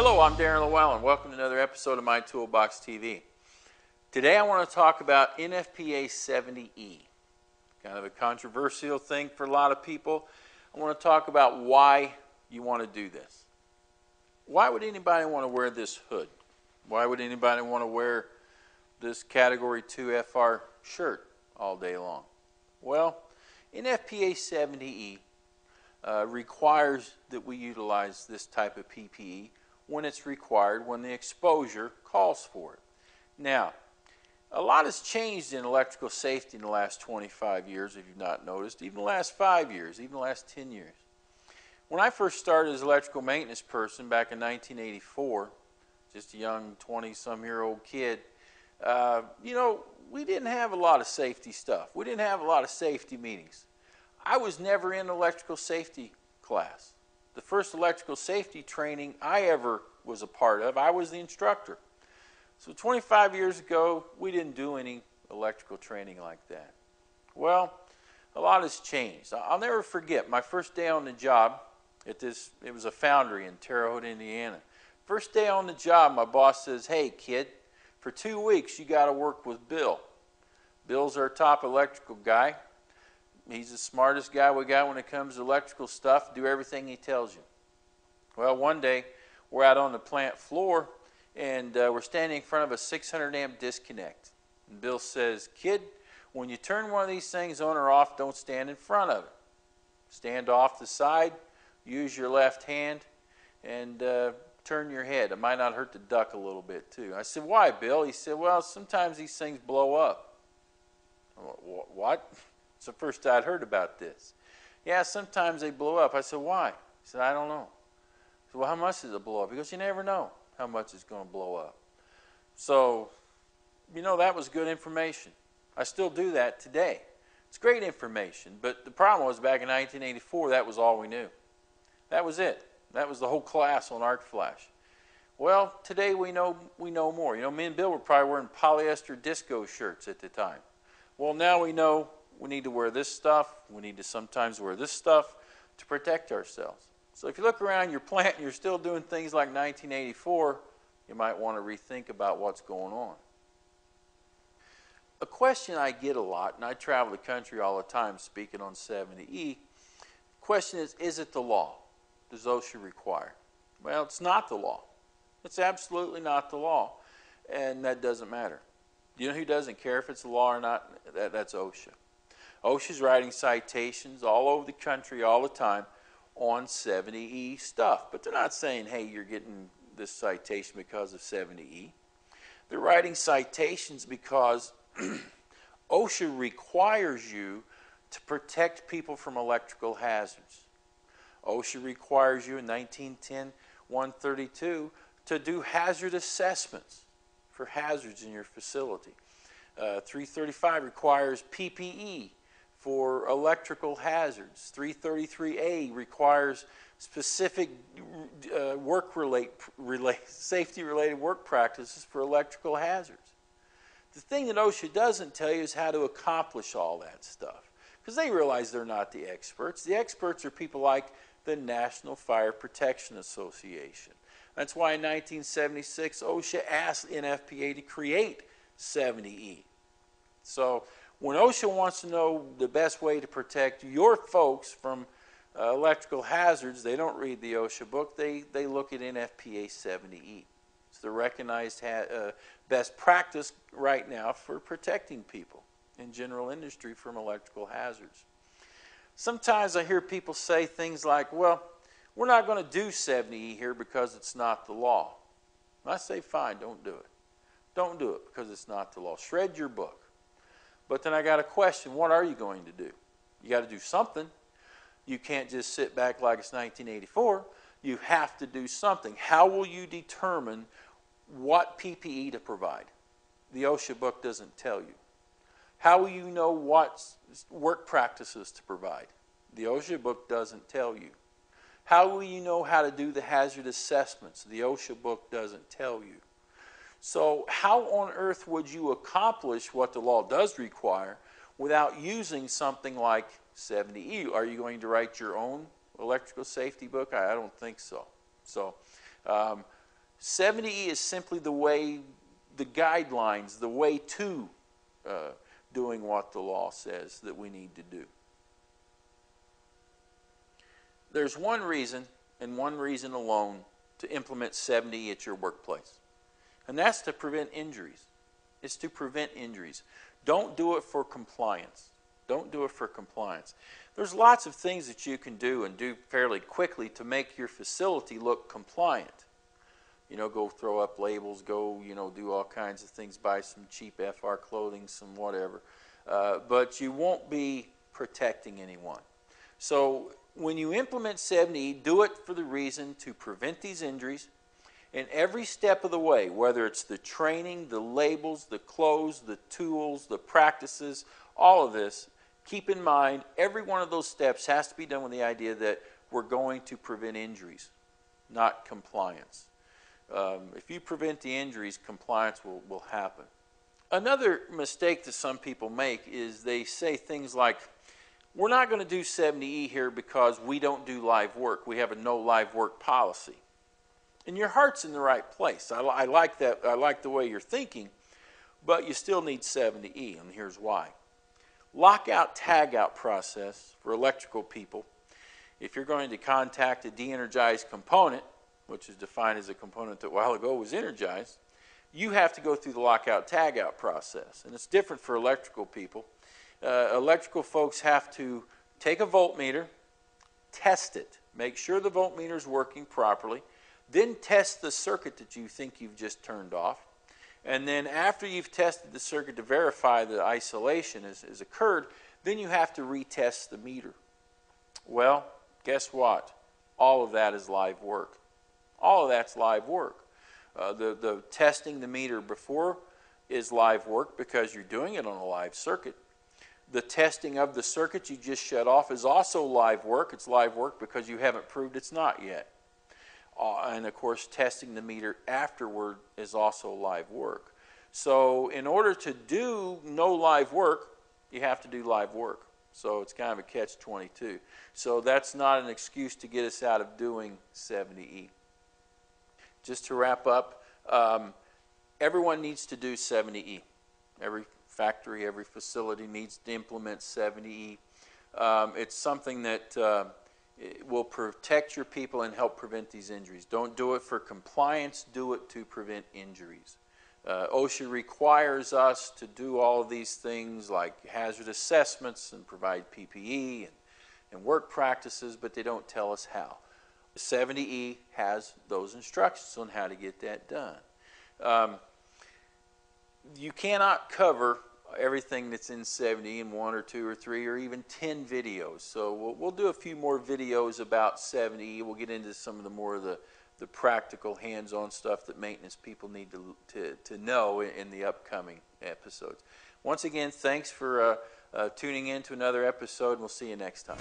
Hello, I'm Darren Llewellyn. Welcome to another episode of MyToolboxTV. Today I want to talk about NFPA 70E. Kind of a controversial thing for a lot of people. I want to talk about why you want to do this. Why would anybody want to wear this hood? Why would anybody want to wear this Category 2 FR shirt all day long? Well, NFPA 70E requires that we utilize this type of PPE when it's required, when the exposure calls for it. Now, a lot has changed in electrical safety in the last 25 years, if you've not noticed, even the last 5 years, even the last 10 years. When I first started as an electrical maintenance person back in 1984, just a young 20-some-year-old kid, we didn't have a lot of safety stuff. We didn't have a lot of safety meetings. I was never in electrical safety class. The first electrical safety training I ever was a part of, I was the instructor. So 25 years ago, we didn't do any electrical training like that. Well, a lot has changed. I'll never forget my first day on the job at this, it was a foundry in Terre Haute, Indiana. First day on the job, my boss says, "Hey kid, for 2 weeks you got to work with Bill. Bill's our top electrical guy. He's the smartest guy we got when it comes to electrical stuff. Do everything he tells you." Well, one day, we're out on the plant floor, and we're standing in front of a 600 amp disconnect. And Bill says, "Kid, when you turn one of these things on or off, don't stand in front of it. Stand off the side, use your left hand, and turn your head. It might not hurt to duck a little bit, too." I said, "Why, Bill?" He said, "Well, sometimes these things blow up." What? It's the first I'd heard about this. "Yeah, sometimes they blow up." I said, "Why?" He said, "I don't know." I said, "Well, how much does it blow up?" He goes, "You never know how much it's going to blow up." So, that was good information. I still do that today. It's great information, but the problem was back in 1984, that was all we knew. That was it. That was the whole class on arc flash. Well, today we know more. Me and Bill were probably wearing polyester disco shirts at the time. Well, now we know we need to wear this stuff. We need to sometimes wear this stuff to protect ourselves. So if you look around your plant and you're still doing things like 1984, you might want to rethink about what's going on. A question I get a lot, and I travel the country all the time speaking on 70E, the question is it the law? Does OSHA require? Well, it's not the law. It's absolutely not the law, and that doesn't matter. You know who doesn't care if it's the law or not? That's OSHA. OSHA's writing citations all over the country all the time on 70E stuff. But they're not saying, "Hey, you're getting this citation because of 70E." They're writing citations because OSHA requires you to protect people from electrical hazards. OSHA requires you in 1910-132 to do hazard assessments for hazards in your facility. 335 requires PPE for electrical hazards. 333A requires specific safety-related work practices for electrical hazards. The thing that OSHA doesn't tell you is how to accomplish all that stuff, because they realize they're not the experts. The experts are people like the National Fire Protection Association. That's why in 1976, OSHA asked NFPA to create 70E. So when OSHA wants to know the best way to protect your folks from electrical hazards, they don't read the OSHA book. They look at NFPA 70E. It's the recognized best practice right now for protecting people in general industry from electrical hazards. Sometimes I hear people say things like, "Well, we're not going to do 70E here because it's not the law." And I say, fine, don't do it. Don't do it because it's not the law. Shred your book. But then I got a question. What are you going to do? You got to do something. You can't just sit back like it's 1984. You have to do something. How will you determine what PPE to provide? The OSHA book doesn't tell you. How will you know what work practices to provide? The OSHA book doesn't tell you. How will you know how to do the hazard assessments? The OSHA book doesn't tell you. So how on earth would you accomplish what the law does require without using something like 70E? Are you going to write your own electrical safety book? I don't think so. So 70E is simply the way, the guidelines, the way to doing what the law says that we need to do. There's one reason, and one reason alone, to implement 70E at your workplace. And that's to prevent injuries. It's to prevent injuries. Don't do it for compliance. Don't do it for compliance. There's lots of things that you can do and do fairly quickly to make your facility look compliant. You know, go throw up labels, go, do all kinds of things, buy some cheap FR clothing, some whatever. But you won't be protecting anyone. So when you implement 70E, do it for the reason to prevent these injuries. And every step of the way, whether it's the training, the labels, the clothes, the tools, the practices, all of this, keep in mind every one of those steps has to be done with the idea that we're going to prevent injuries, not compliance. If you prevent the injuries, compliance will happen. Another mistake that some people make is they say things like, we're not going to do 70E here because we don't do live work. We have a no live work policy. And your heart's in the right place. I like that. I like the way you're thinking, but you still need 70E, and here's why. Lockout tagout process for electrical people. If you're going to contact a de-energized component, which is defined as a component that a while ago was energized, you have to go through the lockout tagout process. And it's different for electrical people. Electrical folks have to take a voltmeter, test it, make sure the voltmeter is working properly, then test the circuit that you think you've just turned off. And then after you've tested the circuit to verify the isolation has occurred, then you have to retest the meter. Well, guess what? All of that is live work. All of that's live work. The testing the meter before is live work because you're doing it on a live circuit. The testing of the circuit you just shut off is also live work. It's live work because you haven't proved it's not yet. And of course, testing the meter afterward is also live work. So in order to do no live work, you have to do live work. So it's kind of a catch-22. So that's not an excuse to get us out of doing 70E. Just to wrap up, everyone needs to do 70E. Every factory, every facility needs to implement 70E. It's something that it will protect your people and help prevent these injuries. Don't do it for compliance, do it to prevent injuries. OSHA requires us to do all of these things like hazard assessments and provide PPE and work practices, but they don't tell us how. 70E has those instructions on how to get that done. You cannot cover everything that's in 70 in 1 or 2 or 3 or even 10 videos. So we'll do a few more videos about 70. We'll get into some of the more of the practical hands-on stuff that maintenance people need to know in the upcoming episodes. Once again, thanks for tuning in to another episode, and we'll see you next time.